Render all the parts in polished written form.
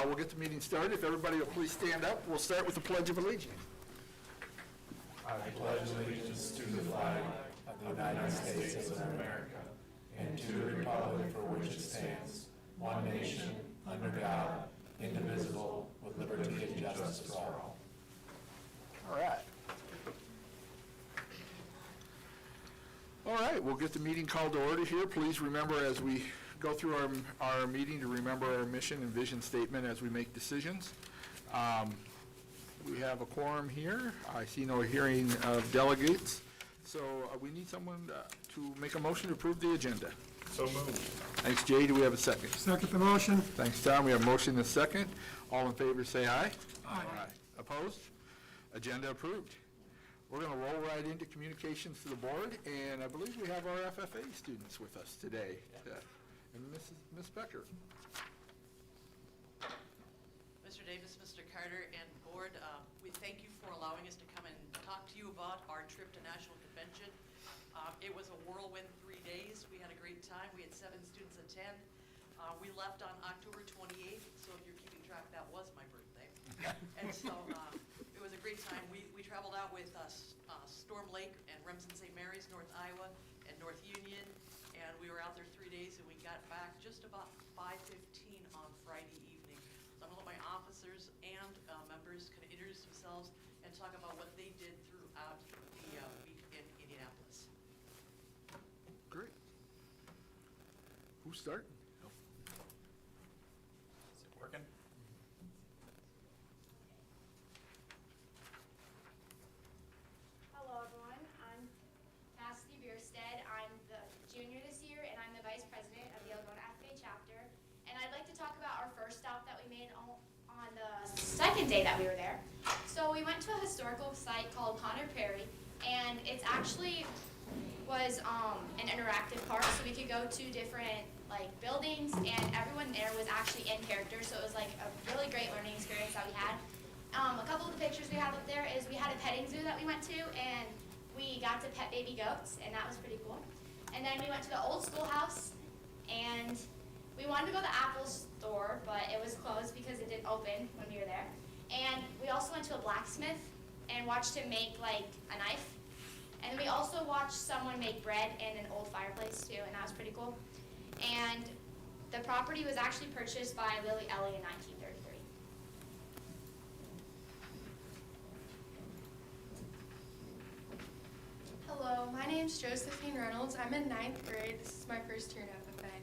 We'll get the meeting started. If everybody will please stand up, we'll start with the Pledge of Allegiance. I pledge allegiance to the flag of the United States of America and to the republic for which it stands, one nation, under God, indivisible, with liberty and justice for all. All right. All right, we'll get the meeting called to order here. Please remember as we go through our meeting to remember our mission and vision statement as we make decisions. We have a quorum here. I see no hearing of delegates. So we need someone to make a motion to approve the agenda. So moved. Thanks, Jay. Do we have a second? Second the motion. Thanks, Tom. We have a motion and a second. All in favor say aye. Aye. Opposed? Agenda approved. We're going to roll right into communications to the board, and I believe we have our FFA students with us today. And Ms. Becker. Mr. Davis, Mr. Carter, and board, we thank you for allowing us to come and talk to you about our trip to National Convention. It was a whirlwind 3 days. We had a great time. We had 7 students attend. We left on October 28th, so if you're keeping track, that was my birthday. And so it was a great time. We traveled out with Storm Lake and Remsen St. Mary's, North Iowa, and North Union, and we were out there 3 days, and we got back just about 5:15 on Friday evening. So I'm going to let my officers and members kind of introduce themselves and talk about what they did throughout the week in Indianapolis. Great. Who's starting? Is it working? Hello everyone, I'm Cassidy Bierstead. I'm the junior this year and I'm the vice president of the Algona FA chapter. And I'd like to talk about our first stop that we made on the second day that we were there. So we went to a historical site called Connor Prairie, and it's actually was an interactive park, so we could go to different buildings, and everyone there was actually in character, so it was like a really great learning experience that we had. A couple of the pictures we have up there is we had a petting zoo that we went to, and we got to pet baby goats, and that was pretty cool. And then we went to the old schoolhouse, and we wanted to go to the Apple store, but it was closed because it didn't open when we were there. And we also went to a blacksmith and watched him make a knife. And we also watched someone make bread in an old fireplace too, and that was pretty cool. And the property was actually purchased by Lily Ellie in 1933. Hello, my name's Josephine Reynolds. I'm in 9th grade. This is my first year in FFA.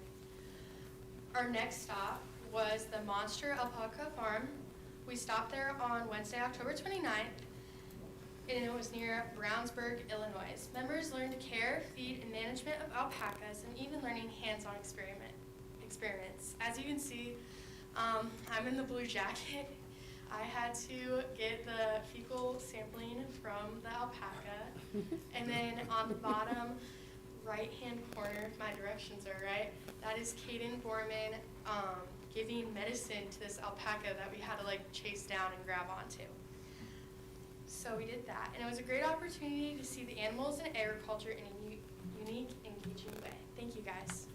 Our next stop was the Monster Alpaca Farm. We stopped there on Wednesday, October 29th, and it was near Brownsburg, Illinois. Members learned care, feed, and management of alpacas, and even learning hands-on experiments. As you can see, I'm in the blue jacket. I had to get the fecal sampling from the alpaca, and then on the bottom right-hand corner, if my directions are right, that is Caden Borman giving medicine to this alpaca that we had to chase down and grab onto. So we did that, and it was a great opportunity to see the animals and agriculture in a unique, engaging way. Thank you, guys.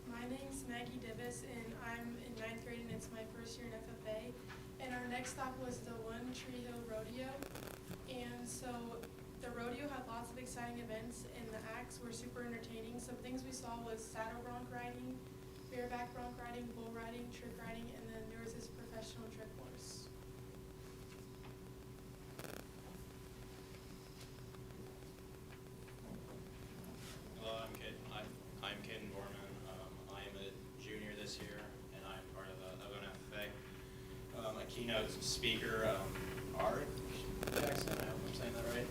My name's Maggie Divis, and I'm in 9th grade, and it's my first year in FFA. And our next stop was the One Tree Hill Rodeo. And so the rodeo had lots of exciting events, and the acts were super entertaining. Some things we saw was saddle bronc riding, bareback bronc riding, bull riding, trick riding, and then there was this professional trick horse. Hello, I'm Caden Borman. I am a junior this year, and I'm part of the Algona FFA. A keynote speaker, Art Jackson, I hope I'm saying that right.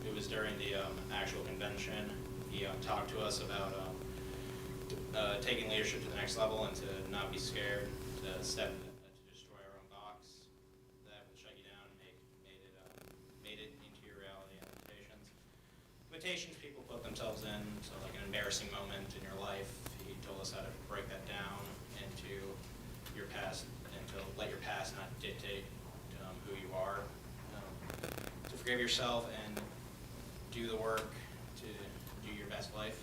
It was during the actual convention. He talked to us about taking leadership to the next level and to not be scared to to destroy our own box that will shut you down and made it into your reality and limitations people put themselves in. So like an embarrassing moment in your life, he told us how to break that down into your past and to let your past not dictate who you are. To forgive yourself and do the work to do your best life.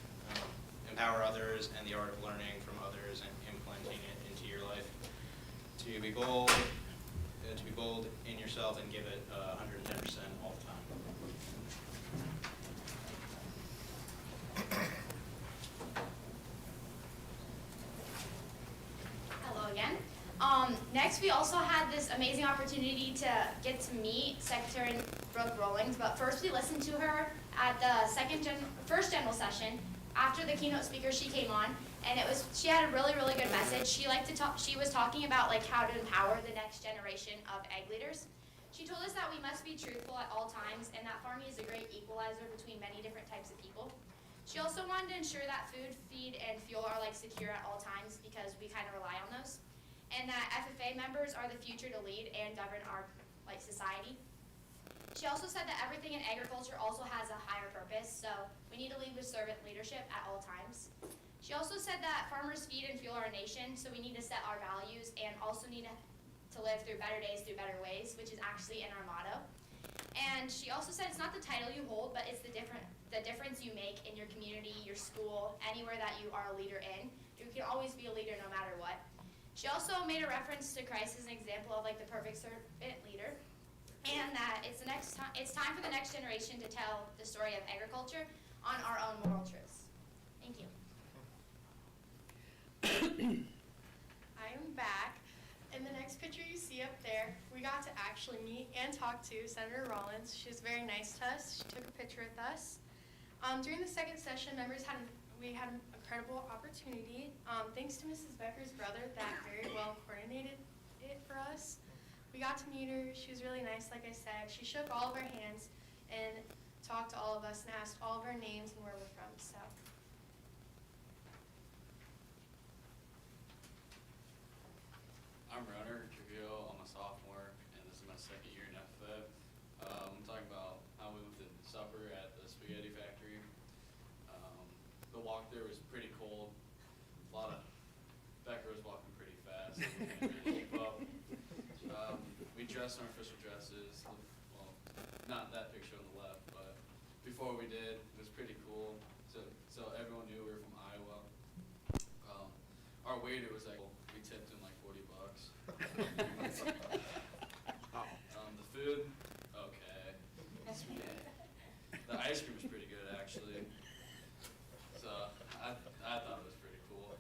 empower others and the art of learning from others and implementing it into your life. To be bold in yourself and give it 110% all the time. Hello again. Next, we also had this amazing opportunity to get to meet Secretary Brooke Rollings, but first we listened to her at the first general session. After the keynote speaker, she came on, and she had a really, really good message. She was talking about like how to empower the next generation of egg leaders. She told us that we must be truthful at all times, and that farming is a great equalizer between many different types of people. She also wanted to ensure that food, feed, and fuel are like secure at all times because we kind of rely on those, and that FFA members are the future to lead and govern our like society. She also said that everything in agriculture also has a higher purpose, so we need to lead with servant leadership at all times. She also said that farmers feed and fuel our nation, so we need to set our values and also need to live through better days, through better ways, which is actually in our motto. And she also said it's not the title you hold, but it's the difference you make in your community, your school, anywhere that you are a leader in. You can always be a leader no matter what. She also made a reference to Christ as an example of like the perfect servant leader, and that it's time for the next generation to tell the story of agriculture on our own moral truths. Thank you. I am back. In the next picture you see up there, we got to actually meet and talk to Senator Rollins. She was very nice to us. She took a picture with us. During the second session, we had an incredible opportunity. Thanks to Mrs. Becker's brother that very well coordinated it for us. We got to meet her. She was really nice, like I said. She shook all of our hands and talked to all of us and asked all of our names and where we're from. So. I'm Runner Trujillo. I'm a sophomore, and this is my second year in FFA. I'm talking about how we went to supper at the spaghetti factory. The walk there was pretty cold. A lot of Becker was walking pretty fast. So we couldn't really keep up. We dressed in our official dresses. Well, not that picture on the left, but before we did, it was pretty cool. So everyone knew we were from Iowa. Our waiter was like, we tipped him like $40. The food, okay. The ice cream was pretty good actually. So I thought it was pretty cool.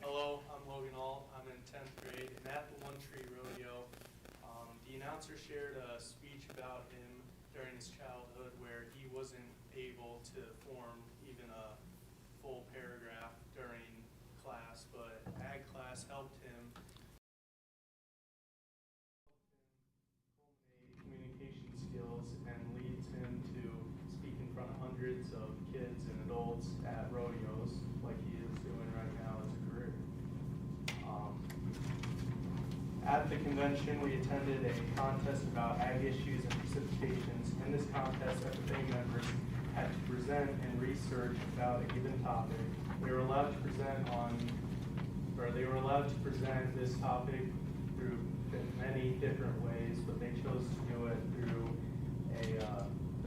Hello, I'm Logan All. I'm in 10th grade, and at the One Tree Rodeo, the announcer shared a speech about him during his childhood where he wasn't able to form even a full paragraph during class, but ag class helped him cultivate communication skills and leads him to speak in front of hundreds of kids and adults at rodeos like he is doing right now as a career. At the convention, we attended a contest about ag issues and precipitations. In this contest, FFA members had to present and research about a given topic. They were allowed to present this topic through many different ways, but they chose to do it through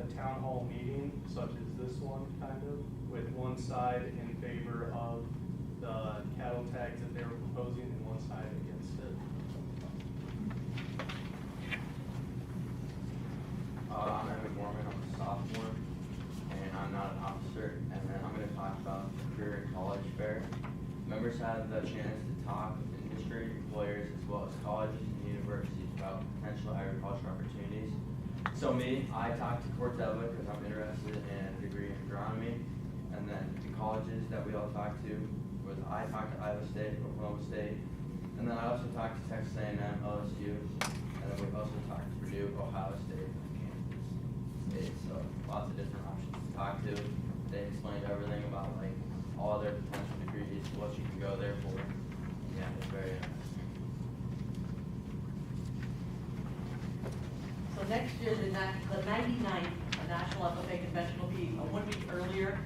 a town hall meeting, such as this one, kind of, with one side in favor of the cattle tags that they were proposing and one side against it. I'm Evan Gorman. I'm a sophomore, and I'm not an officer. And then I'm going to talk about the career and college fair. Members had the chance to talk with industry, employers, as well as colleges and universities about potential agricultural opportunities. So I talked to Corteva because I'm interested in a degree in agronomy. And then the colleges that we all talked to I talked to Iowa State, Oklahoma State, and then I also talked to Texas A&M, LSU, and then we've also talked to Purdue, Ohio State, and Kansas State. So lots of different options to talk to. They explained everything about like all their potential degrees, what you can go there for. Yeah, it's very interesting. So next year, the 99th National FFA Convention will be 1 week earlier.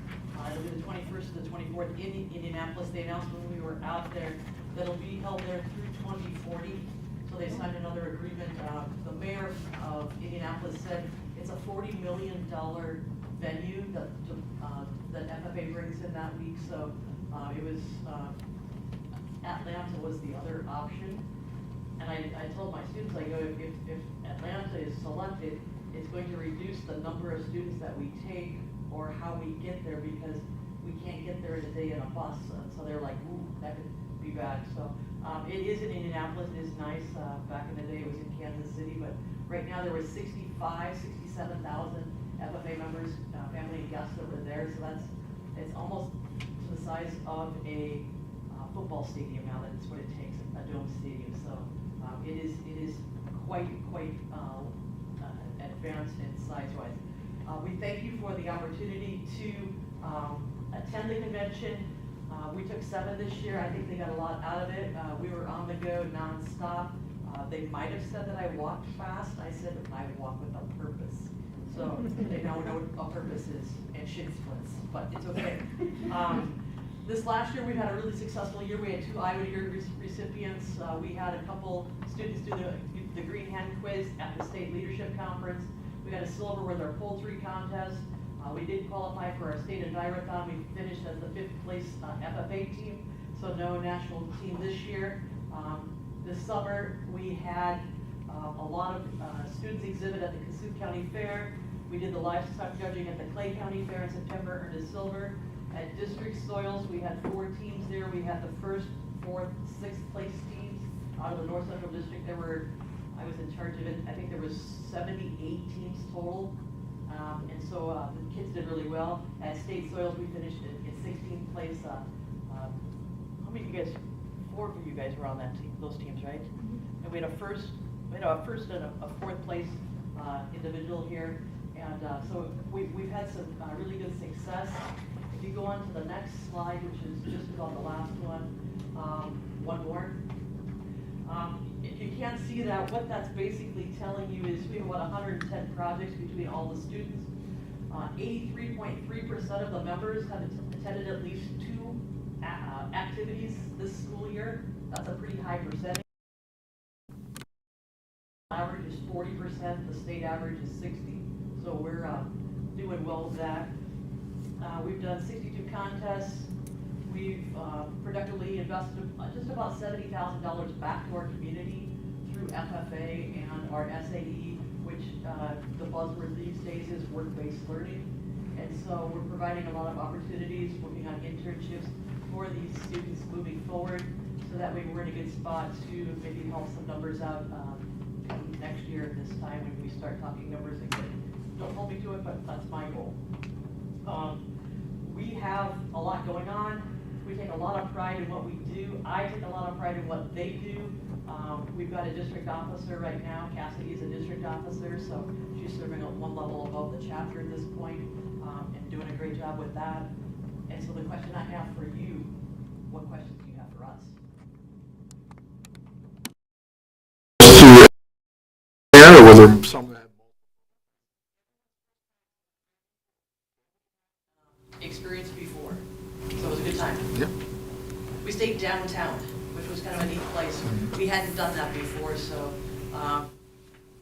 It'll be the 21st to the 24th in Indianapolis. They announced when we were out there that it'll be held there through 2040. So they signed another agreement. The mayor of Indianapolis said It's a $40 million venue that FFA brings in that week, so it was, Atlanta was the other option. And I told my students, I go, if Atlanta is selected, it's going to reduce the number of students that we take or how we get there, because we can't get there in a day in a bus. And so they're like, ooh, that could be bad. So it is in Indianapolis. It is nice. Back in the day, it was in Kansas City, but right now there was 67,000 FFA members, family and guests that were there. So it's almost to the size of a football stadium now. That's what it takes, a dome stadium. So it is quite advanced in size-wise. We thank you for the opportunity to attend the convention. We took 7 this year. I think they got a lot out of it. We were on the go nonstop. They might have said that I walked fast. I said I walk with a purpose. So they now know what a purpose is, and shin splints, but it's okay. This last year, we've had a really successful year. We had 2 Iowa Year recipients. We had a couple students do the Green Hen Quiz at the State Leadership Conference. We got a silver with our poultry contest. We did qualify for our state envirothon. We finished as the 5th place FFA team, so no national team this year. This summer, we had a lot of students exhibit at the Cassup County Fair. We did the livestock judging at the Clay County Fair in September, earned a silver. At District Soils, we had 4 teams there. We had the 1st, 4th, 6th place teams out of the North Central District. I was in charge of it. I think there was 78 teams total. And so the kids did really well. At State Soils, we finished in 16th place. How many of you guys, 4 of you guys were on that team, those teams, right? Mm-hmm. And we had a first and a 4th place individual here. And so we've had some really good success. If you go on to the next slide, which is just about the last one, one more. If you can't see that, what that's basically telling you is we have about 110 projects between all the students. 83.3% of the members have attended at least 2 activities this school year. That's a pretty high percentage. Average is 40%, the state average is 60%. So we're doing well with that. We've done 62 contests. We've productively invested just about $70,000 back to our community through FFA and our SAE, which the buzzword these days is work-based learning. And so we're providing a lot of opportunities, working on internships for these students moving forward, so that way we're in a good spot to maybe help some numbers out next year at this time when we start talking numbers again. Don't hold me to it, but that's my goal. We have a lot going on. We take a lot of pride in what we do. I take a lot of pride in what they do. We've got a district officer right now. Cassidy is a district officer, so she's serving at 1 level above the chapter at this point, and doing a great job with that. And so the question I have for you, what questions do you have for us? Or was there some that? Experience before, so it was a good time. Yep. We stayed downtown, which was kind of a neat place. We hadn't done that before, so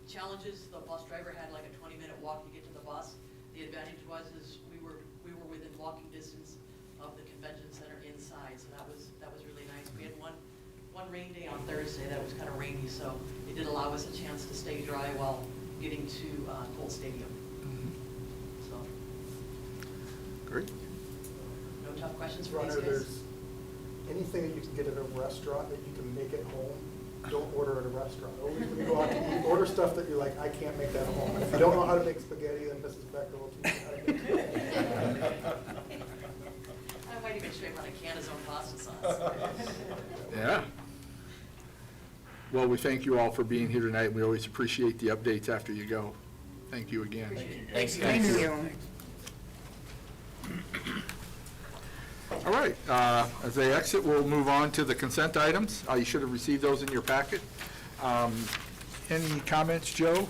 challenges. The bus driver had like a 20-minute walk to get to the bus. The advantage was we were within walking distance of the convention center inside, so that was really nice. We had one rain day on Thursday that was kind of rainy, so it did allow us a chance to stay dry while getting to Cole Stadium. So. Great. No tough questions for these Runner, guys? there's anything that you can get at a restaurant that you can make at home, don't order at a restaurant. Only when you go out to eat, order stuff that you're like, I can't make that at home. And if you don't know how to make spaghetti, then Mrs. Becker will teach you how to make spaghetti. I might even show him how to can his own pasta sauce. Yeah. Well, we thank you all for being here tonight. We always appreciate the updates after you go. Thank you again. Thank you. Thank you. All right, as they exit, we'll move on to the consent items. You should have received those in your packet. Any comments, Joe?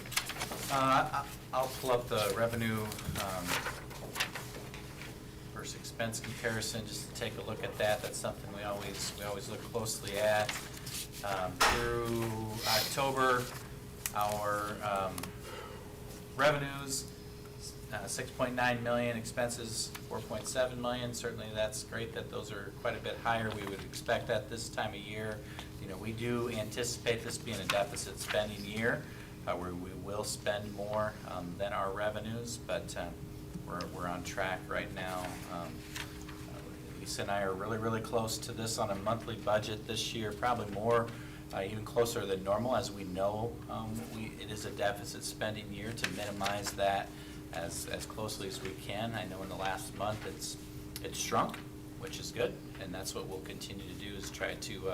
I'll pull up the revenue versus expense comparison just to take a look at that. That's something we always look closely at. Through October, our revenues, 6.9 million, expenses 4.7 million. Certainly that's great that those are quite a bit higher. We would expect that this time of year. You know, we do anticipate this being a deficit spending year, where we will spend more than our revenues, but we're on track right now. Lisa and I are really, really close to this on a monthly budget this year, probably more, even closer than normal, as we know it is a deficit spending year, to minimize that as closely as we can. I know in the last month it's shrunk, which is good, and that's what we'll continue to do, is try to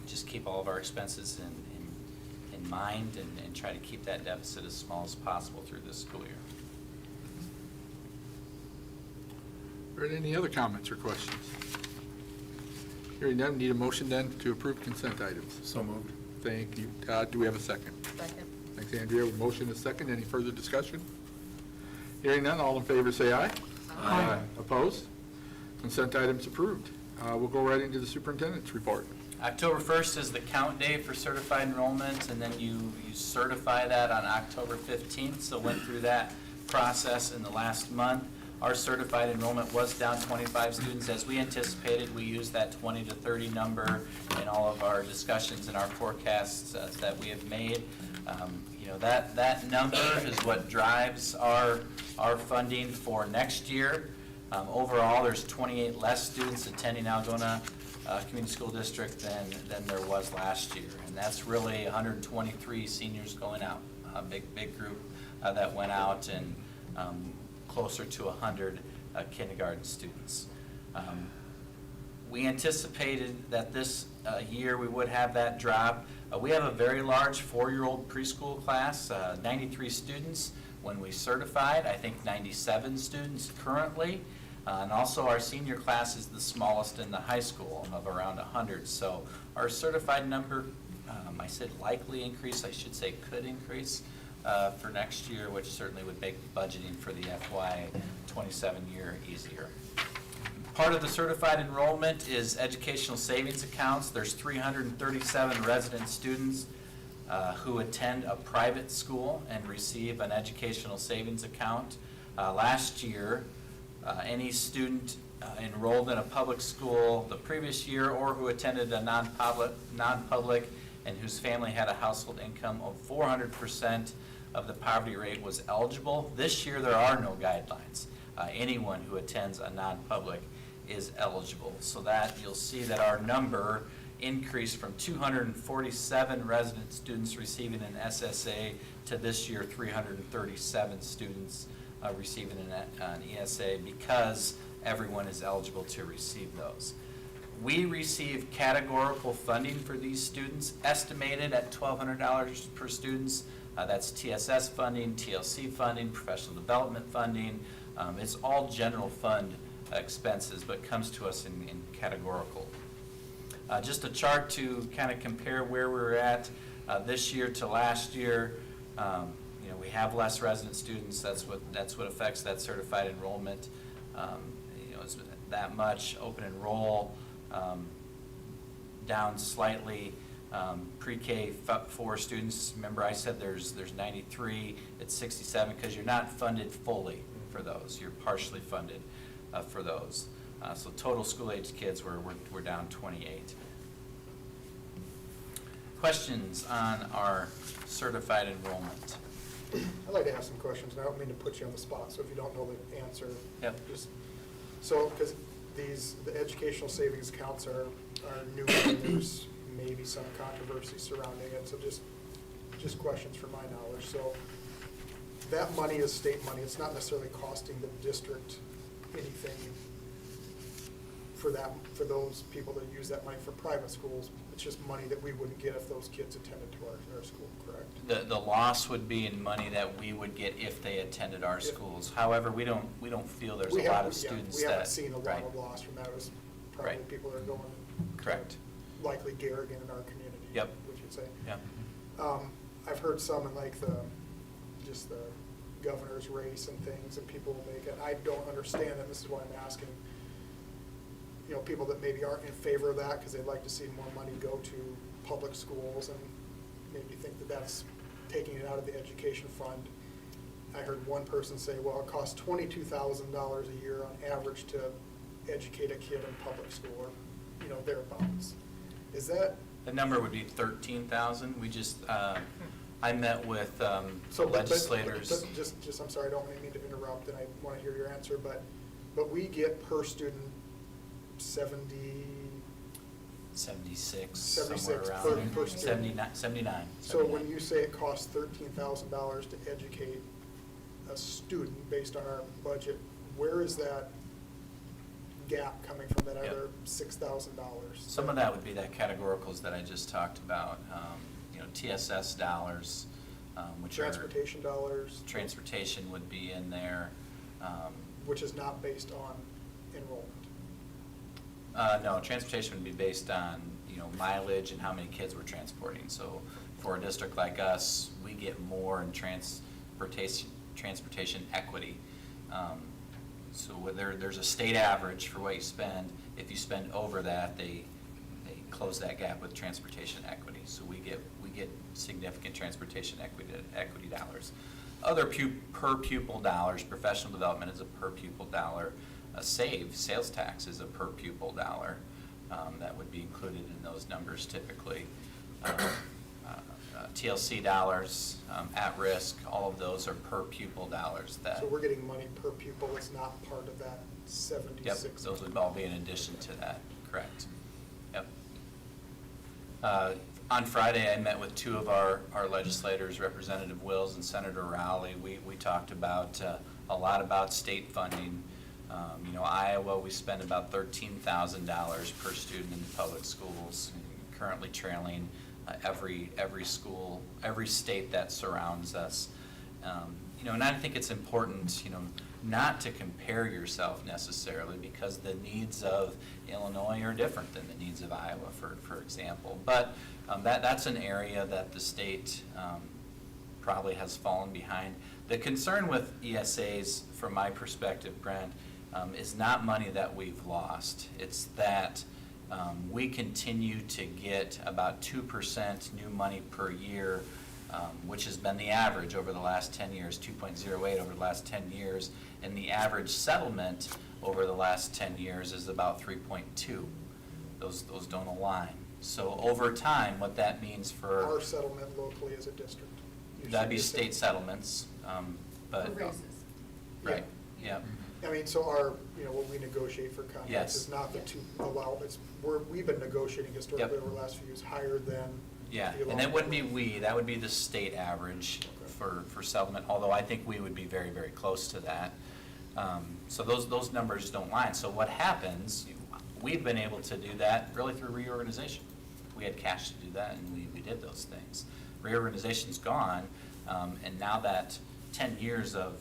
just keep all of our expenses in mind and try to keep that deficit as small as possible through this school year. Are there any other comments or questions? Hearing none, need a motion then to approve consent items. So moved. Thank you. Todd, do we have a second? Second. Thanks, Andrea. With motion and a second, any further discussion? Hearing none, all in favor say aye. Aye. Opposed? Consent items approved. We'll go right into the superintendent's report. October 1st is the count day for certified enrollment, and then you certify that on October 15th, so went through that process in the last month. Our certified enrollment was down 25 students. As we anticipated, we used that 20 to 30 number in all of our discussions and our forecasts that we have made. You know, that number is what drives our funding for next year. Overall, there's 28 less students attending Algona Community School District than there was last year, and that's really 123 seniors going out. A big group that went out, and closer to 100 kindergarten students. We anticipated that this year we would have that drop. We have a very large 4-year-old preschool class, 93 students when we certified, I think 97 students currently. And also our senior class is the smallest in the high school, of around 100. So our certified number, I said likely increase, I should say could increase for next year, which certainly would make budgeting for the FY 27 year easier. Part of the certified enrollment is educational savings accounts. There's 337 resident students who attend a private school and receive an educational savings account. Last year, any student enrolled in a public school the previous year, or who attended a non-public and whose family had a household income of 400% of the poverty rate, was eligible. This year there are no guidelines. Anyone who attends a non-public is eligible. So that you'll see that our number increased from 247 resident students receiving an SSA to this year 337 students receiving an ESA, because everyone is eligible to receive those. We receive categorical funding for these students, estimated at $1,200 per student. That's TSS funding, TLC funding, professional development funding. It's all general fund expenses, but comes to us in categorical. Just a chart to kind of compare where we're at this year to last year. You know, we have less resident students. That's what affects that certified enrollment. You know, it's that much. Open enroll down slightly. Pre-K 4 students. Remember, I said there's 93. It's 67 because you're not funded fully for those. You're partially funded for those. So total school-age kids, we're down 28. Questions on our certified enrollment? I'd like to ask some questions, and I don't mean to put you on the spot, so if you don't know the answer. Yep. Just, so, because the educational savings accounts are new, and there's maybe some controversy surrounding it, so just questions for my knowledge. So that money is state money. It's not necessarily costing the district anything for those people that use that money for private schools. It's just money that we wouldn't get if those kids attended to our school, correct? The loss would be in money that we would get if they attended our schools. However, we don't feel there's a lot of students that. We haven't seen a lot right. of loss from that. It was probably Right. people that are going. Correct. Likely Garrigan in our community. Yep. Would you say? Yep. I've heard some in like the governor's race and things, and people will make it. I don't understand it. This is why I'm asking. You know, people that maybe aren't in favor of that because they'd like to see more money go to public schools, and maybe think that that's taking it out of the education fund. I heard one person say, well, it costs $22,000 a year on average to educate a kid in public school, or, you know, thereabouts. Is that? The number would be 13,000. We just, I met with So, legislators. Just, I'm sorry, I don't mean to interrupt, and I want to hear your answer, but we get per student 76, 76 somewhere around per- there. per student. 79. So when you say it costs $13,000 to educate a student based on our budget, where is that gap coming from, that Yep. other $6,000? Some of that would be that categoricals that I just talked about, you know, TSS dollars, which are. Transportation dollars? Transportation would be in there. Which is not based on enrollment? No, transportation would be based on, you know, mileage and how many kids we're transporting. So for a district like us, we get more in transportation equity. So there's a state average for what you spend. If you spend over that, they close that gap with transportation equity. So we get significant transportation equity dollars. Other per pupil dollars, professional development is a per pupil dollar. Sales tax is a per pupil dollar. That would be included in those numbers typically. TLC dollars, at risk, all of those are per pupil dollars. So we're getting money per pupil, it's not part of that 76? Yep, those would all be in addition to that, correct. Yep. On Friday, I met with two of our legislators, Representative Wills and Senator Rowley. We talked about a lot about state funding. You know, Iowa, we spend about $13,000 per student in the public schools, currently trailing every school, every state that surrounds us. You know, and I think it's important, you know, not to compare yourself necessarily, because the needs of Illinois are different than the needs of Iowa, for example. But that's an area that the state probably has fallen behind. The concern with ESAs, from my perspective, Brent, is not money that we've lost. It's that we continue to get about 2% new money per year, which has been the average over the last 10 years, 2.08 over the last 10 years, and the average settlement over the last 10 years is about 3.2. Those don't align. So over time, what that means for... Our settlement locally as a district? That'd be state settlements, but... For raises. Right, yeah. I mean, so our, you know, what we negotiate for contracts Yes. is not the two allowance. We've been negotiating historically Yep. over the last few years higher than Yeah, the and that wouldn't be allowance. that would be the state average Okay. for settlement, although I think we would be very, very close to that. So those numbers don't line. So what happens, we've been able to do that really through reorganization. We had cash to do that, and we did those things. Reorganization's gone, and now that 10 years of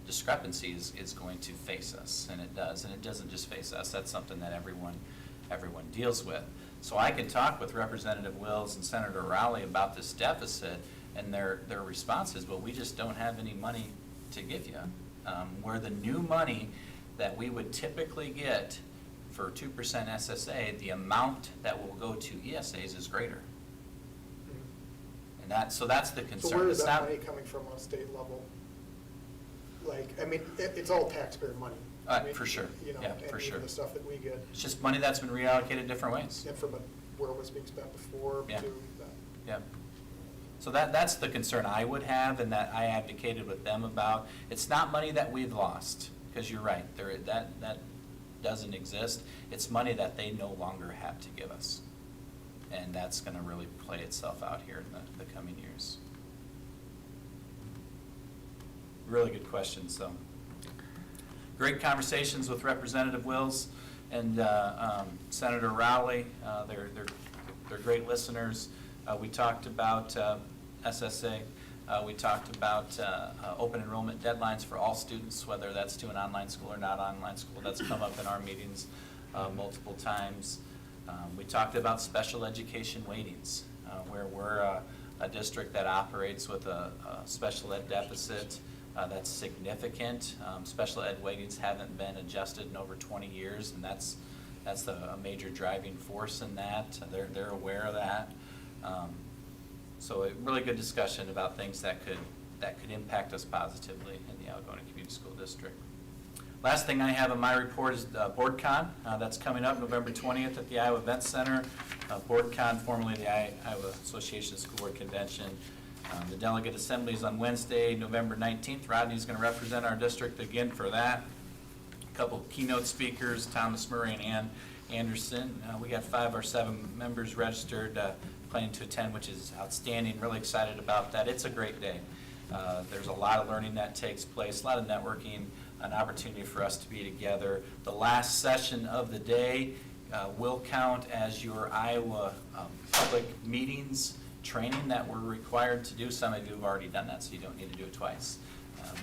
discrepancies is going to face us, and it does. And it doesn't just face us, that's something that everyone deals with. So I can talk with Representative Wills and Senator Rowley about this deficit, and their response is, well, we just don't have any money to give you. Where the new money that we would typically get for 2% SSA, the amount that will go to ESAs is greater. And that's the concern. So where is It's that not- money coming from on a state level? Like, I mean, it's all taxpayer money. I mean, for sure. You know, Yeah, and for even sure. the stuff that we get. It's just money that's been reallocated different ways. And from where it was being spent before Yeah. to that. Yeah. So that's the concern I would have, and that I advocated with them about. It's not money that we've lost, because you're right, that doesn't exist. It's money that they no longer have to give us. And that's going to really play itself out here in the coming years. Really good questions, though. Great conversations with Representative Wills and Senator Rowley. They're great listeners. We talked about SSA. We talked about open enrollment deadlines for all students, whether that's to an online school or not online school. That's come up in our meetings multiple times. We talked about special education weightings, where we're a district that operates with a special ed deficit that's significant. Special ed weightings haven't been adjusted in over 20 years, and that's a major driving force in that. They're aware of that. So a really good discussion about things that that could impact us positively in the Algona Community School District. Last thing I have in my report is BoardCon. That's coming up November 20th at the Iowa Event Center. BoardCon, formerly the Iowa Association of School Board Convention. The delegate assembly is on Wednesday, November 19th. Rodney's going to represent our district again for that. A couple of keynote speakers, Thomas Murray and Ann Anderson. We got 5 or 7 members registered planning to attend, which is outstanding. Really excited about that. It's a great day. There's a lot of learning that takes place, a lot of networking, an opportunity for us to be together. The last session of the day will count as your Iowa public meetings training that we're required to do. Some of you have already done that, so you don't need to do it twice.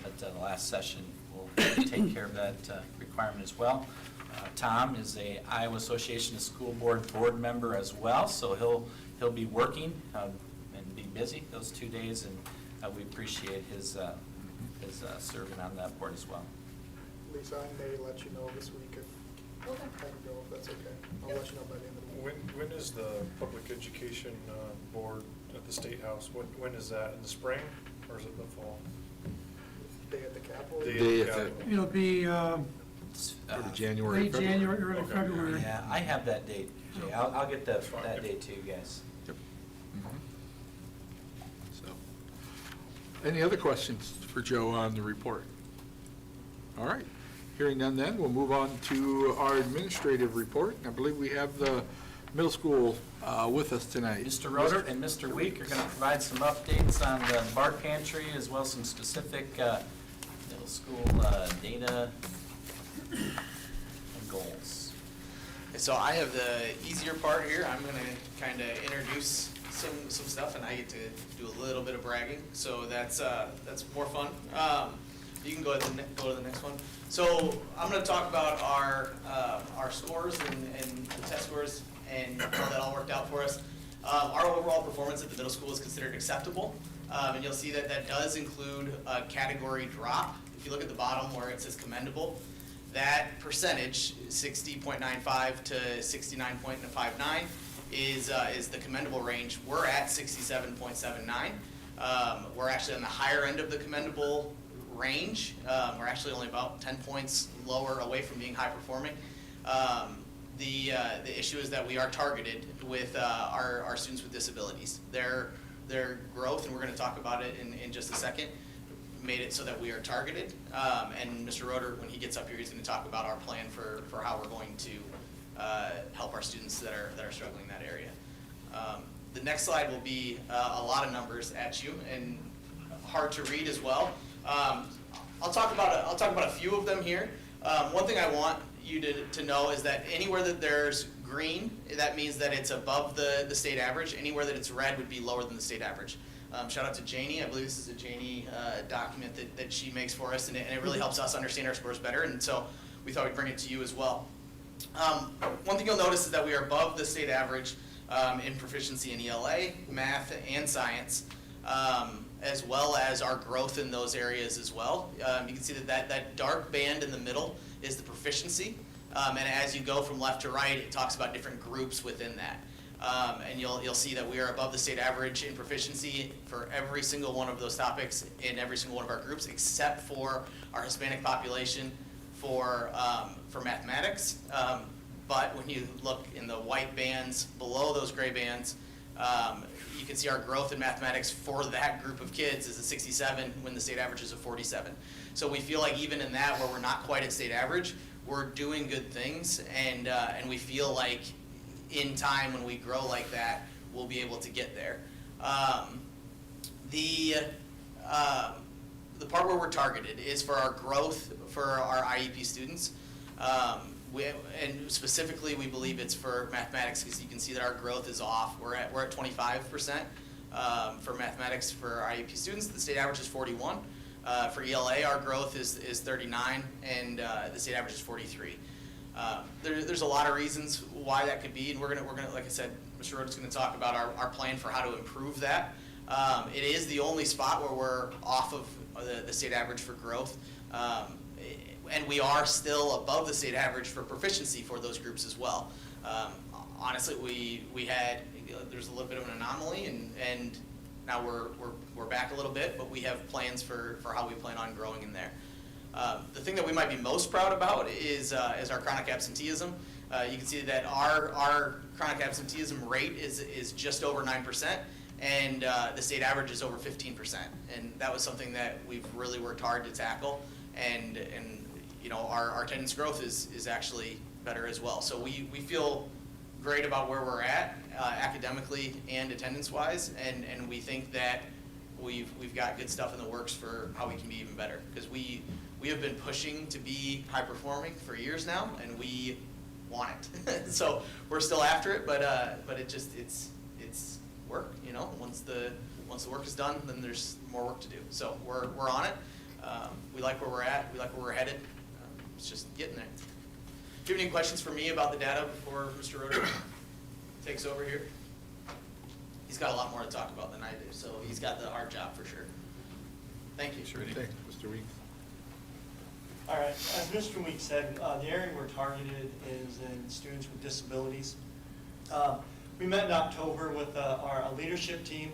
But the last session will take care of that requirement as well. Tom is a Iowa Association of School Board member as well, so he'll be working and be busy those 2 days, and we appreciate his serving on that board as well. Lisa, I may let you know this week if I can go, if that's okay. I'll let you know by the end of the week. When is the Public Education Board at the State House? When is that, in the spring, or is it the fall? Day at the Capitol? Day at the- It'll be January, late February. January, early Okay. February. Yeah, I have that date, Jay. I'll get that date to you guys. Yep. So, any other questions for Joe on the report? All right. Hearing none then, we'll move on to our administrative report. I believe we have the middle school with us tonight. Mr. Roder and Mr. Week are going to provide some updates on the BART pantry as well as some specific middle school data and goals. So I have the easier part here. I'm going to kind of introduce some stuff, and I get to do a little bit of bragging. So that's more fun. You can go to the next one. So I'm going to talk about our scores and the test scores and how that all worked out for us. Our overall performance at the middle school is considered acceptable, and you'll see that that does include a category drop. If you look at the bottom where it says commendable, that percentage, 60.95 to 69.59, is the commendable range. We're at 67.79. We're actually on the higher end of the commendable range. We're actually only about 10 points lower away from being high performing. The issue is that we are targeted with our students with disabilities. Their growth, and we're going to talk about it in just a second, made it so that we are targeted. And Mr. Roder, when he gets up here, he's going to talk about our plan for how we're going to help our students that are struggling in that area. The next slide will be a lot of numbers at you and hard to read as well. I'll talk about a few of them here. One thing I want you to know is that anywhere that there's green, that means that it's above the state average. Anywhere that it's red would be lower than the state average. Shout out to Janie. I believe this is a Janie document that she makes for us, and it really helps us understand our scores better, and so we thought we'd bring it to you as well. One thing you'll notice is that we are above the state average in proficiency in ELA, math, and science, as well as our growth in those areas as well. You can see that dark band in the middle is the proficiency, and as you go from left to right, it talks about different groups within that. And you'll see that we are above the state average in proficiency for every single one of those topics in every single one of our groups, except for our Hispanic population for mathematics. But when you look in the white bands below those gray bands, you can see our growth in mathematics for that group of kids is a 67 when the state average is a 47. So we feel like even in that, where we're not quite at state average, we're doing good things, and we feel like in time when we grow like that, we'll be able to get there. The part where we're targeted is for our growth for our IEP students. And specifically, we believe it's for mathematics, because you can see that our growth is off. We're at 25% for mathematics for our IEP students. The state average is 41. For ELA, our growth is 39, and the state average is 43. There's a lot of reasons why that could be, and we're gonna like I said, Mr. Roder's gonna talk about our plan for how to improve that. It is the only spot where we're off of the state average for growth. And we are still above the state average for proficiency for those groups as well. Honestly, there's a little bit of an anomaly, and Now we're back a little bit, but we have plans for how we plan on growing in there. The thing that we might be most proud about is our chronic absenteeism. You can see that our chronic absenteeism rate is just over 9%, and the state average is over 15%. And that was something that we've really worked hard to tackle, and you know, our attendance growth is actually better as well. So we feel great about where we're at academically and attendance-wise, and we think that we've got good stuff in the works for how we can be even better, because we have been pushing to be high-performing for years now, and we want it. So we're still after it, but it's work, you know. Once the work is done, then there's more work to do. So we're on it. We like where we're at. We like where we're headed. It's just getting there. Do you have any questions for me about the data before Mr. Roder takes over here? He's got a lot more to talk about than I do, so he's got the hard job for sure. Thank you. Thanks, Mr. Weeks. All right, as Mr. Weeks said, the area we're targeted is in students with disabilities. We met in October with our leadership team.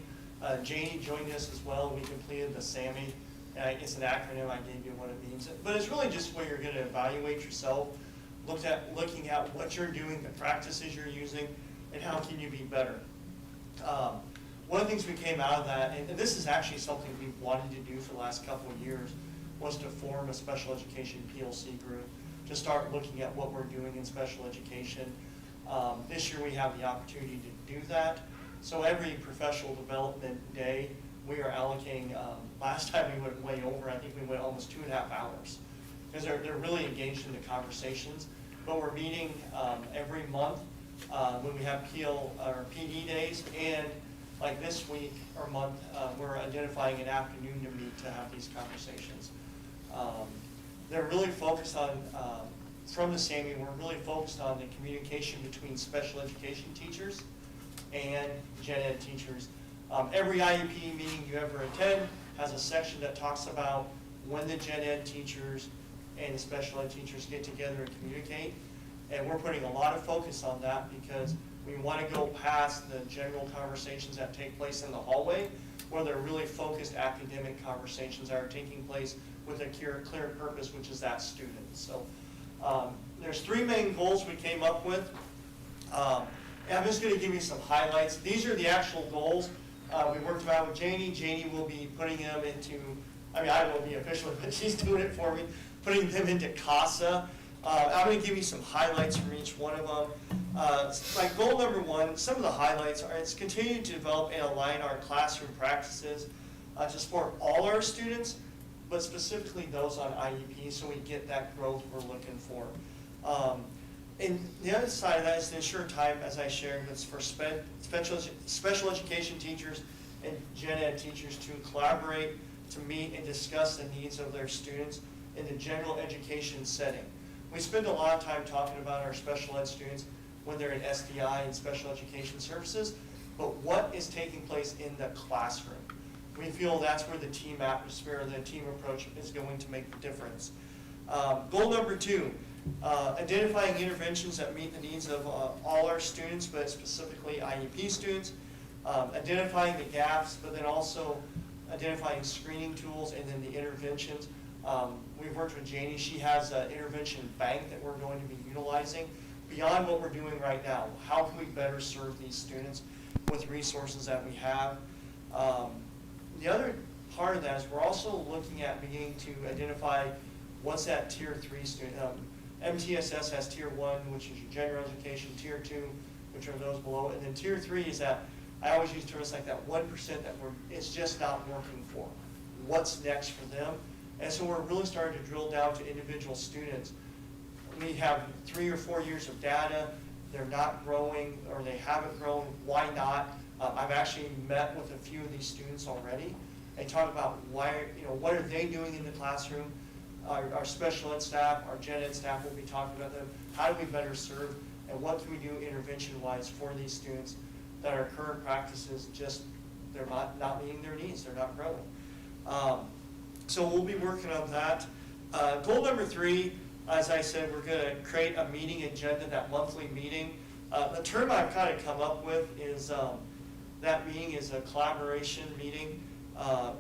Janie joined us as well. We completed the SAMI. It's an acronym, I gave you what it means. But it's really just where you're going to evaluate yourself, looking at what you're doing, the practices you're using, and how can you be better. One of the things we came out of that, and this is actually something we've wanted to do for the last couple of years, was to form a special education PLC group to start looking at what we're doing in special education. This year we have the opportunity to do that. So every professional development day, we are allocating, last time we went way over, I think we went almost 2.5 hours. Because they're really engaged in the conversations. But we're meeting every month when we have PD days, and like this week or month, we're identifying an afternoon to meet to have these conversations. They're really focused on, from the SAMI, we're really focused on the communication between special education teachers and gen ed teachers. Every IEP meeting you ever attend has a section that talks about when the gen ed teachers and the special ed teachers get together and communicate. And we're putting a lot of focus on that because we want to go past the general conversations that take place in the hallway, where they're really focused academic conversations that are taking place with a clear purpose, which is that student. So there's 3 main goals we came up with. And I'm just going to give you some highlights. These are the actual goals. We worked out with Janie. Janie will be putting them into, I will be officially, but she's doing it for me, putting them into CASA. I'm going to give you some highlights from each one of them. Like goal number 1, some of the highlights are it's continuing to develop and align our classroom practices to support all our students, but specifically those on IEP, so we get that growth we're looking for. And the other side of that is to ensure time, as I shared, that's for special education teachers and gen ed teachers to collaborate, to meet and discuss the needs of their students in the general education setting. We spend a lot of time talking about our special ed students when they're in SDI and special education services, but what is taking place in the classroom? We feel that's where the team atmosphere, the team approach is going to make the difference. Goal number 2, identifying interventions that meet the needs of all our students, but specifically IEP students, identifying the gaps, but then also identifying screening tools and then the interventions. We've worked with Janie. She has an intervention bank that we're going to be utilizing beyond what we're doing right now. How can we better serve these students with resources that we have? The other part of that is we're also looking at beginning to identify what's that tier 3 student. MTSS has tier 1, which is your general education, tier 2, which are those below, and then tier 3 is that, I always use terms like that 1% that it's just not working for. What's next for them? And so we're really starting to drill down to individual students. We have 3 or 4 years of data. They're not growing, or they haven't grown. Why not? I've actually met with a few of these students already and talked about why, what are they doing in the classroom. Our special ed staff, our gen ed staff will be talking about them. How do we better serve, and what can we do intervention-wise for these students that our current practices just, they're not meeting their needs, they're not growing. So we'll be working on that. Goal number 3, as I said, we're going to create a meeting agenda, that monthly meeting. The term I've kind of come up with is That meeting is a collaboration meeting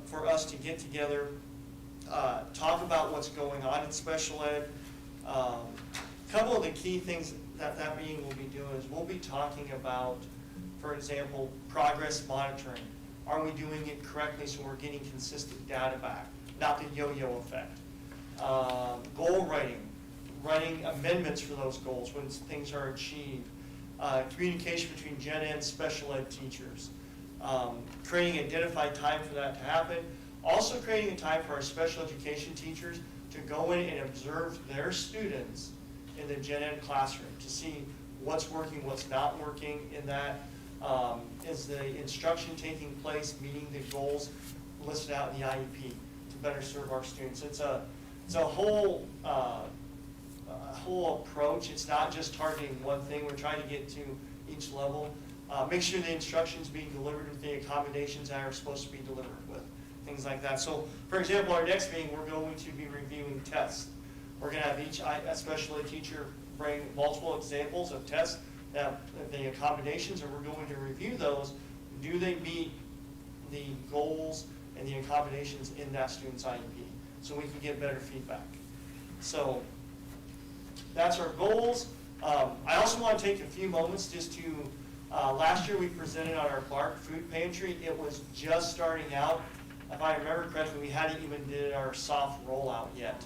for us to get together, talk about what's going on in special ed. A couple of the key things that that meeting will be doing is we'll be talking about, for example, progress monitoring. Are we doing it correctly so we're getting consistent data back, not the yo-yo effect? Goal writing amendments for those goals when things are achieved. Communication between gen ed and special ed teachers. Creating identified time for that to happen. Also creating a time for our special education teachers to go in and observe their students in the gen ed classroom to see what's working, what's not working in that. Is the instruction taking place, meeting the goals listed out in the IEP to better serve our students? It's a whole approach. It's not just targeting one thing. We're trying to get to each level. Make sure the instruction's being delivered with the accommodations that are supposed to be delivered with, things like that. So, for example, our next meeting, we're going to be reviewing tests. We're going to have each special ed teacher bring multiple examples of tests, the accommodations, and we're going to review those. Do they meet the goals and the accommodations in that student's IEP? So we can get better feedback. So that's our goals. I also want to take a few moments just to, last year we presented on our BARC food pantry. It was just starting out. If I remember correctly, we hadn't even did our soft rollout yet.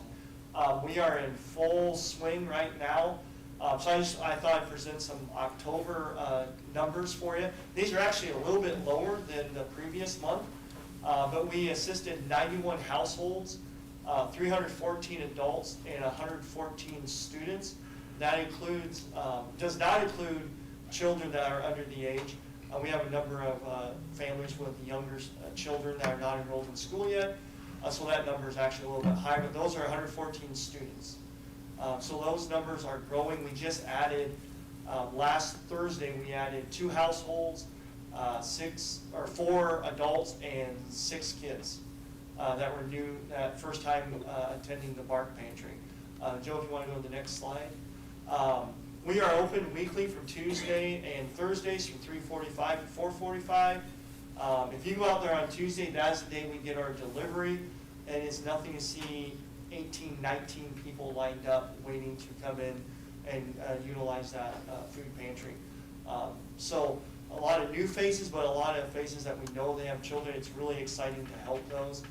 We are in full swing right now. So I thought I'd present some October numbers for you. These are actually a little bit lower than the previous month, but we assisted 91 households, 314 adults, and 114 students. That includes, does not include children that are under the age. We have a number of families with younger children that are not enrolled in school yet, so that number is actually a little bit higher, but those are 114 students. So those numbers are growing. We just added, last Thursday, we added 2 households, 4 adults, and 6 kids that were new, that first time attending the BARC pantry. Joe, if you want to go to the next slide. We are open weekly from Tuesday and Thursdays from 3:45 to 4:45. If you go out there on Tuesday, that's the day we get our delivery, and it's nothing to see 18, 19 people lined up waiting to come in and utilize that food pantry. So a lot of new faces, but a lot of faces that we know they have children. It's really exciting to help those.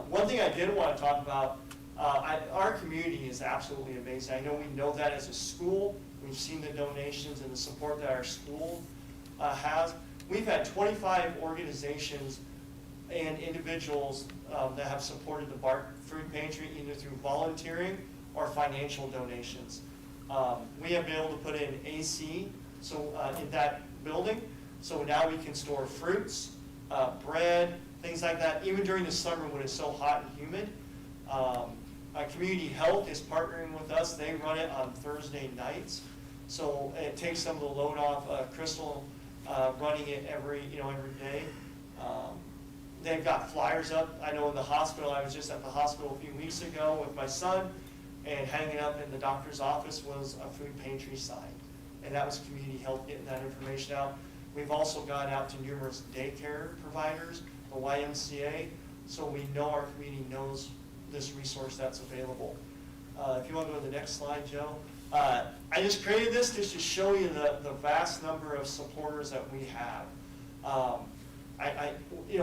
One thing I did want to talk about, our community is absolutely amazing. I know we know that as a school. We've seen the donations and the support that our school has. We've had 25 organizations and individuals that have supported the BARC food pantry either through volunteering or financial donations. We have been able to put in AC in that building, so now we can store fruits, bread, things like that, even during the summer when it's so hot and humid. Community Health is partnering with us. They run it on Thursday nights, so it takes some of the load off. Crystal running it every day. They've got flyers up. I know in the hospital, I was just at the hospital a few weeks ago with my son, and hanging up in the doctor's office was a food pantry sign. And that was Community Health getting that information out. We've also gone out to numerous daycare providers, the YMCA, so we know our community knows this resource that's available. If you want to go to the next slide, Joe. I just created this just to show you the vast number of supporters that we have.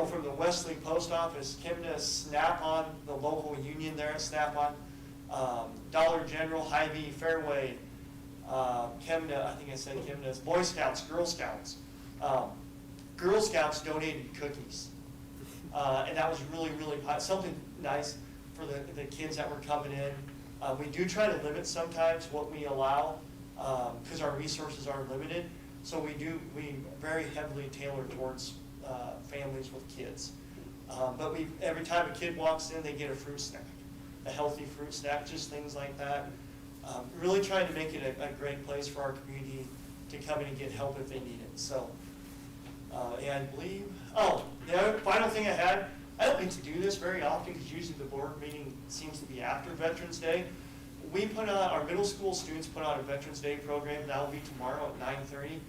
From the Wesley Post Office, Chemda, Snap-on, the local union there at Snap-on, Dollar General, Hy-Vee, Fairway, Chemda, I think I said Chemda's, Boy Scouts, Girl Scouts. Girl Scouts donated cookies. And that was really, really something nice for the kids that were coming in. We do try to limit sometimes what we allow because our resources are limited. So we very heavily tailor towards families with kids. But every time a kid walks in, they get a fruit snack, a healthy fruit snack, just things like that. Really trying to make it a great place for our community to come in and get help if they need it. So, I believe, the other final thing I had, I don't need to do this very often because usually the board meeting seems to be after Veterans Day. We put on, our middle school students put on a Veterans Day program. That will be tomorrow at 9:30.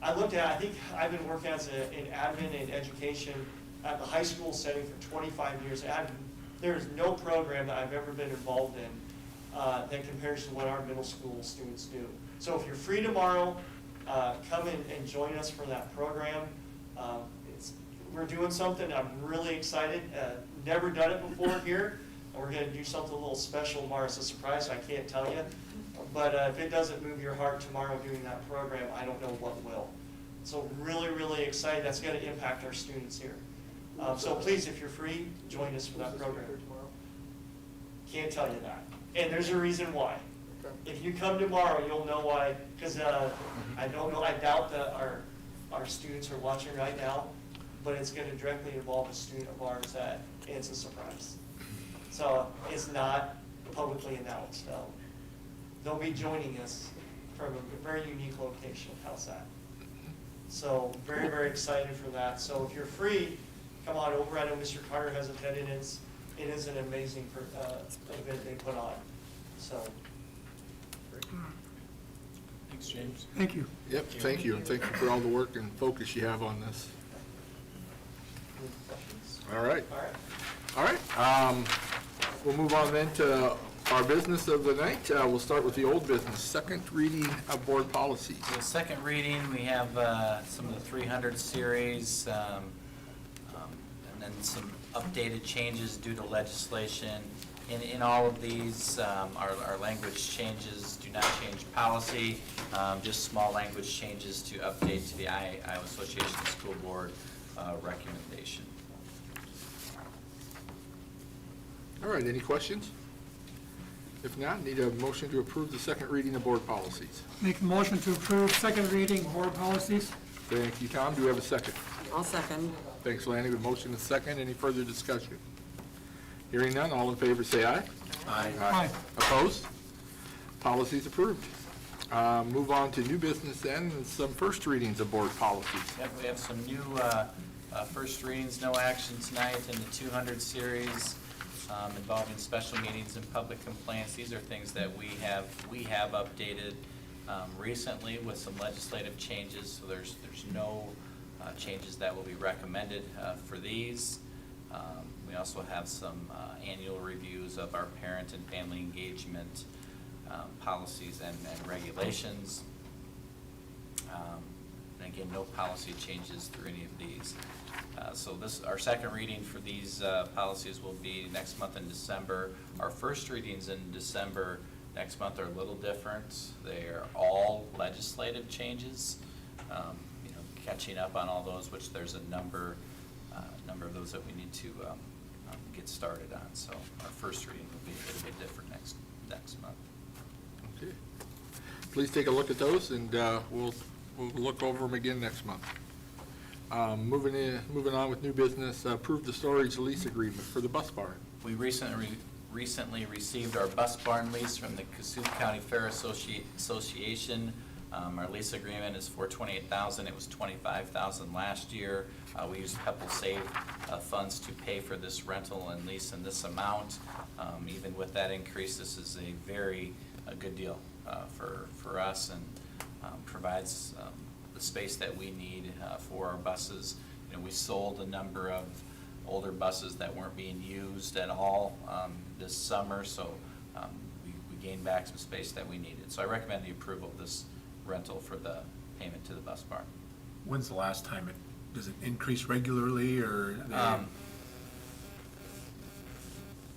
I looked at, I think I've been working as an admin in education at the high school setting for 25 years. There is no program that I've ever been involved in that compares to what our middle school students do. So if you're free tomorrow, come and join us for that program. We're doing something, I'm really excited. Never done it before here. And we're going to do something a little special tomorrow. It's a surprise, so I can't tell you. But if it doesn't move your heart tomorrow doing that program, I don't know what will. So really, really excited. That's going to impact our students here. So please, if you're free, join us for that program. Can't tell you that. And there's a reason why. If you come tomorrow, you'll know why. Because I don't know, I doubt that our students are watching right now, but it's going to directly involve a student of ours that it's a surprise. So it's not publicly announced. They'll be joining us from a very unique location. How's that? So very, very excited for that. So if you're free, come on over. I know Mr. Carter has attended. It is an amazing event they put on. So. Thanks, James. Thank you. Yep, thank you, and thank you for all the work and focus you have on this. Any questions? All right. All right. All right, we'll move on then to our business of the night. We'll start with the old business, second reading of board policies. So the second reading, we have some of the 300 series, and then some updated changes due to legislation. In all of these, our language changes do not change policy, just small language changes to update to the Iowa Association of School Board recommendation. All right, any questions? If not, need a motion to approve the second reading of board policies. Make a motion to approve second reading board policies. Thank you, Tom. Do we have a second? I'll second. Thanks, Lanny. With motion and second, any further discussion? Hearing none, all in favor say aye. Aye. Aye. Opposed? Policies approved. Move on to new business then, and some first readings of board policies. Yep, we have some new first readings, no action tonight in the 200 series involving special meetings and public complaints. These are things that we have updated recently with some legislative changes, so there's no changes that will be recommended for these. We also have some annual reviews of our parent and family engagement policies and regulations. And again, no policy changes through any of these. So our second reading for these policies will be next month in December. Our first readings in December next month are a little different. They are all legislative changes, catching up on all those, which there's a number of those that we need to get started on. So our first reading will be a little bit different next month. Okay. Please take a look at those, and we'll look over them again next month. Moving on with new business, approve the storage lease agreement for the bus barn. We recently received our bus barn lease from the Cassuth County Fair Association. Our lease agreement is for $28,000. It was $25,000 last year. We used Pepple Save funds to pay for this rental and lease in this amount. Even with that increase, this is a very good deal for us, and provides the space that we need for our buses. We sold a number of older buses that weren't being used at all this summer, so we gained back some space that we needed. So I recommend the approval of this rental for the payment to the bus barn. When's the last time does it increase regularly, or?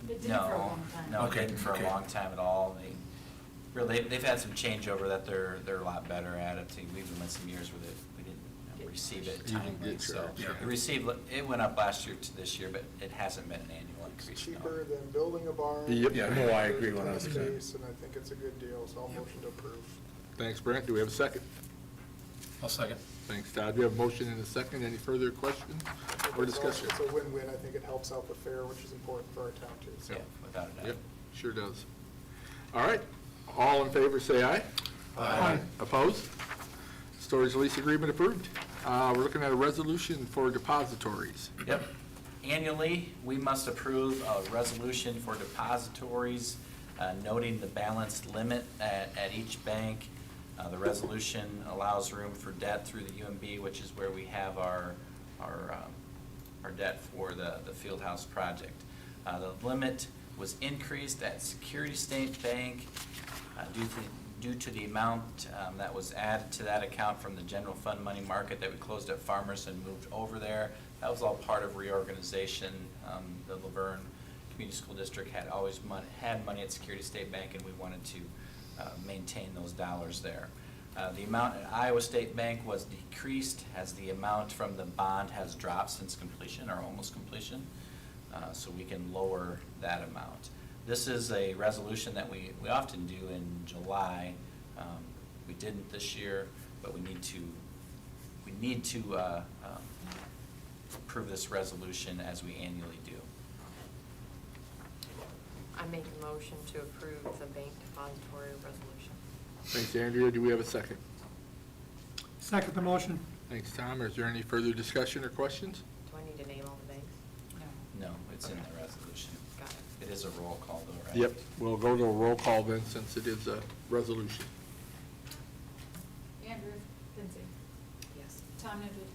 It did for a long time. No, it didn't for a long time at all. They've had some changeover that they're a lot better at it. We've been in some years where we didn't receive it timely. So it went up last year to this year, but it hasn't been an annual increase. It's cheaper than building a barn. Yep. Yeah, no, I agree 100%. And I think it's a good deal, so I'll motion to approve. Thanks, Brent. Do we have a second? I'll second. Thanks, Todd. Do we have a motion and a second? Any further questions or discussion? It's a win-win. I think it helps out the fair, which is important for our town too. So. Yeah, without a doubt. Yep, sure does. All right, all in favor say aye. Aye. Opposed? Storage lease agreement approved. We're looking at a resolution for depositories. Yep. Annually, we must approve a resolution for depositories noting the balance limit at each bank. The resolution allows room for debt through the UMB, which is where we have our debt for the Fieldhouse project. The limit was increased at Security State Bank due to the amount that was added to that account from the general fund money market that we closed at Farmers and moved over there. That was all part of reorganization. The Laverne Community School District had always had money at Security State Bank, and we wanted to maintain those dollars there. The amount at Iowa State Bank was decreased as the amount from the bond has dropped since completion or almost completion, so we can lower that amount. This is a resolution that we often do in July. We didn't this year, but we need to approve this resolution as we annually do. I make a motion to approve the bank depository resolution. Thanks, Andrea. Do we have a second? Second the motion. Thanks, Tom. Is there any further discussion or questions? Do I need to name all the banks? No, it's in the resolution. Got it. It is a roll call though, right? Yep, we'll go to a roll call then, since it is a resolution. Andrew Kinsey. Yes. Tom Nugent.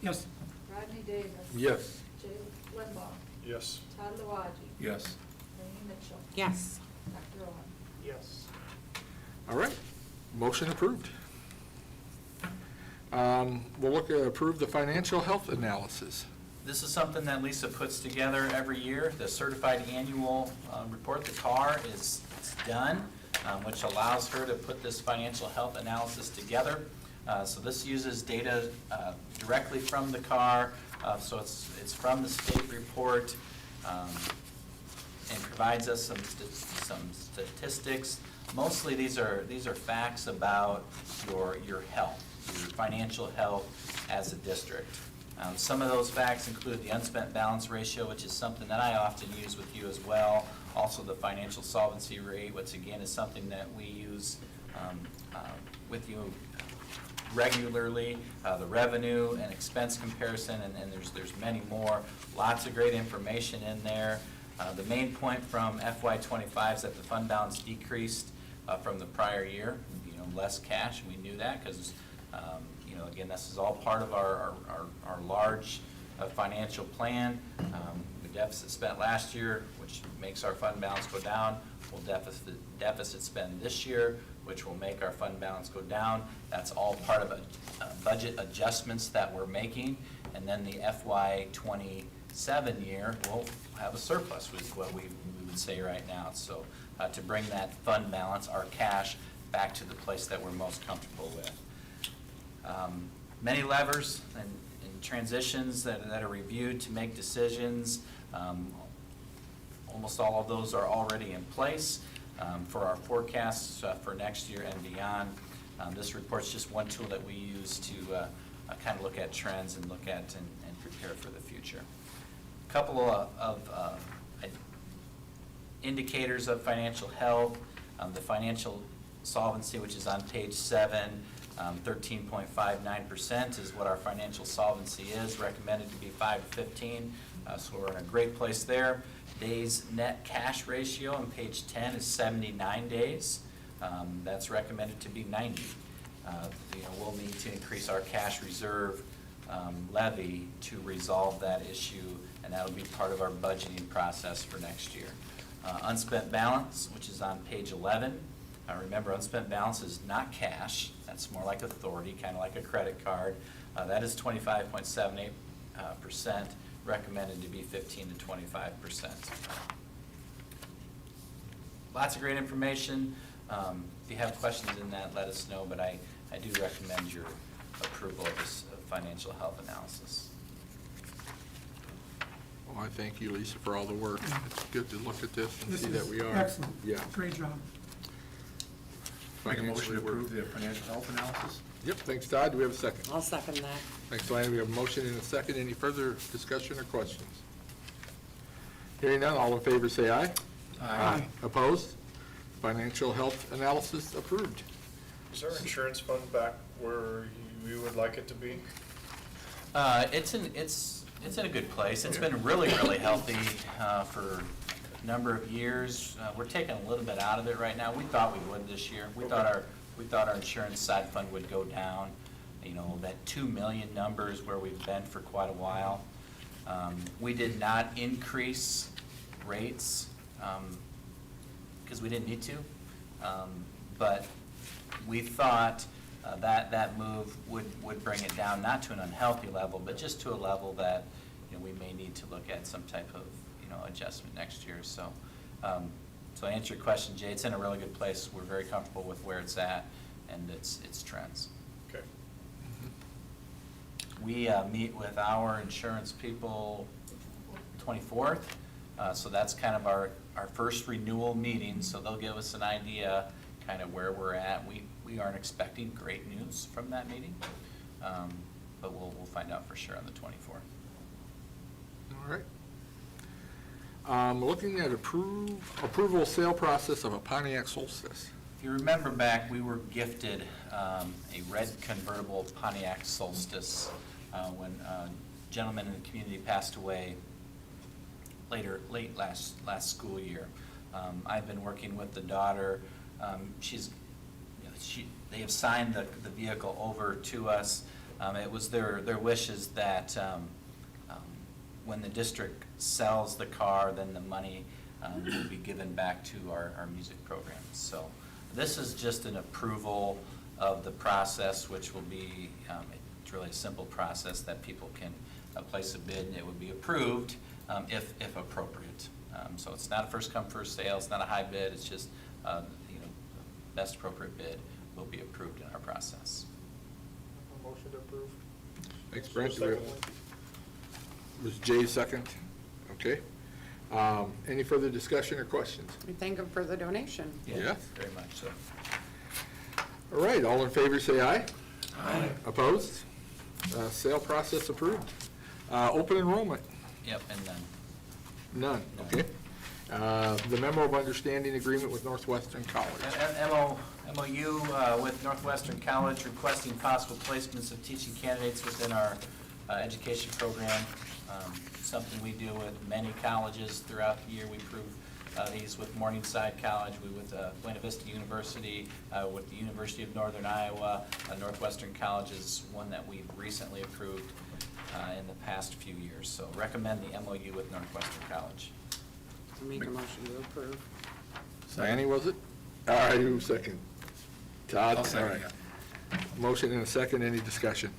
Yes. Rodney Davis. Yes. Jay Limbaugh. Yes. Todd Luwaji. Yes. Rainey Mitchell. Yes. Dr. Owen. Yes. All right, motion approved. We'll look at approve the financial health analysis. This is something that Lisa puts together every year. The certified annual report, the CAR, is done, which allows her to put this financial health analysis together. So this uses data directly from the CAR, so it's from the state report, and provides us some statistics. Mostly these are facts about your health, your financial health as a district. Some of those facts include the unspent balance ratio, which is something that I often use with you as well. Also the financial solvency rate, which again is something that we use with you regularly. The revenue and expense comparison, and there's many more. Lots of great information in there. The main point from FY25 is that the fund balance decreased from the prior year. Less cash, and we knew that because again, this is all part of our large financial plan. We deficit spent last year, which makes our fund balance go down. We'll deficit spend this year, which will make our fund balance go down. That's all part of a budget adjustments that we're making. And then the FY27 year, we'll have a surplus, is what we would say right now. So to bring that fund balance, our cash, back to the place that we're most comfortable with. Many levers and transitions that are reviewed to make decisions. Almost all of those are already in place for our forecasts for next year and beyond. This report's just one tool that we use to kind of look at trends and look at and prepare for the future. A couple of indicators of financial health. The financial solvency, which is on page 7, 13.59% is what our financial solvency is, recommended to be 5 to 15, so we're in a great place there. Days net cash ratio on page 10 is 79 days. That's recommended to be 90. We'll need to increase our cash reserve levy to resolve that issue, and that'll be part of our budgeting process for next year. Unspent balance, which is on page 11. Remember, unspent balance is not cash. That's more like authority, kind of like a credit card. That is 25.78%, recommended to be 15 to 25%. Lots of great information. If you have questions in that, let us know, but I do recommend your approval of this financial health analysis. Well, I thank you, Lisa, for all the work. It's good to look at this and see that we are. Excellent. Yeah. Great job. Make a motion to approve the financial health analysis? Yep, thanks, Todd. Do we have a second? I'll second that. Thanks, Lana. We have a motion and a second. Any further discussion or questions? Hearing none, all in favor say aye. Aye. Opposed? Financial health analysis approved. Is our insurance fund back where you would like it to be? It's in a good place. It's been really healthy for number of years. We're taking a little bit out of it right now. We thought we would this year. We thought We thought our insurance side fund would go down. You know, that 2 million number is where we've been for quite a while. We did not increase rates, because we didn't need to. But we thought that move would bring it down, not to an unhealthy level, but just to a level that, you know, we may need to look at some type of, you know, adjustment next year. So, to answer your question, Jay, it's in a really good place. We're very comfortable with where it's at and its trends. Okay. We meet with our insurance people 24th, so that's kind of our first renewal meeting, so they'll give us an idea kind of where we're at. We aren't expecting great news from that meeting, but we'll find out for sure on the 24th. All right. Looking at approval sale process of a Pontiac Solstice. If you remember back, we were gifted a red convertible Pontiac Solstice when a gentleman in the community passed away late last school year. I've been working with the daughter. They have signed the vehicle over to us. It was their wishes that when the district sells the car, then the money will be given back to our music programs. So this is just an approval of the process, which will be, it's really a simple process that people can place a bid and it would be approved if appropriate. So it's not a first come, first sale, it's not a high bid, it's just, you know, best appropriate bid will be approved in our process. A motion to approve. Thanks, Brent. Do we have- Was Jay second? Okay. Any further discussion or questions? We thank him for the donation. Yes. Very much so. All right, all in favor, say aye. Aye. Opposed? Sale process approved. Open enrollment, Yep, and then none, okay. The memo of understanding agreement with Northwestern College. MOU with Northwestern College requesting possible placements of teaching candidates within our education program. Something we do with many colleges throughout the year. We approve these with Morningside College, with Buena Vista University, with the University of Northern Iowa. Northwestern College is one that we've recently approved in the past few years. So recommend the MOU with Northwestern College. Make a motion to approve. Lanny, was it? All right, who's second? Todd? I'll second, All right. Motion and a second, any discussion?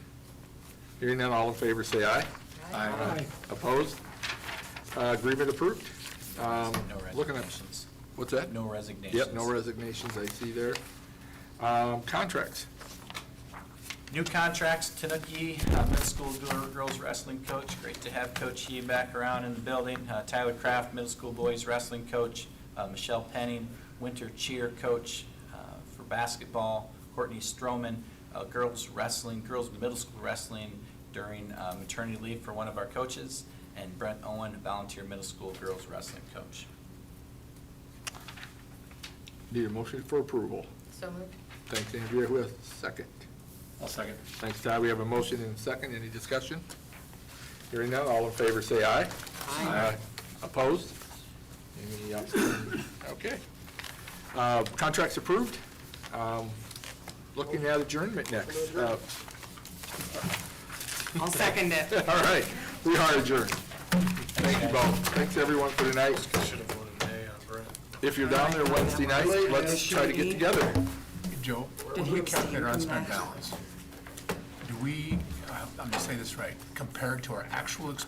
Hearing none, all in favor, say aye. Aye. Opposed? Agreement approved. No Looking at, resignations. what's that? No resignations. Yep, no resignations, I see there. Contracts. New contracts, Tanuki Middle School Girls Wrestling Coach. Great to have Coach Yee back around in the building. Tyler Kraft, Middle School Boys Wrestling Coach. Michelle Penning, Winter Cheer Coach for basketball. Courtney Stroman, Girls Middle School Wrestling during maternity leave for one of our coaches. And Brent Owen, Volunteer Middle School Girls Wrestling Coach. Need a motion for approval. So moved. Thanks, Andrea. Who has a second? I'll second. Thanks, Todd. We have a motion and a second. Any discussion? Hearing none, all in favor say aye. Aye. Opposed? Any abstaining? Okay. Contracts approved. Looking at adjournment next. I'll second it. All right, we are adjourned. Thank you both. Thanks, everyone, for tonight. Should have voted nay on Brent. If you're down there Wednesday night, let's try to get together. Joe, Did when we he calculate our abstain from unspent that? balance, do we, I'm gonna say this right, compared to our actual expenses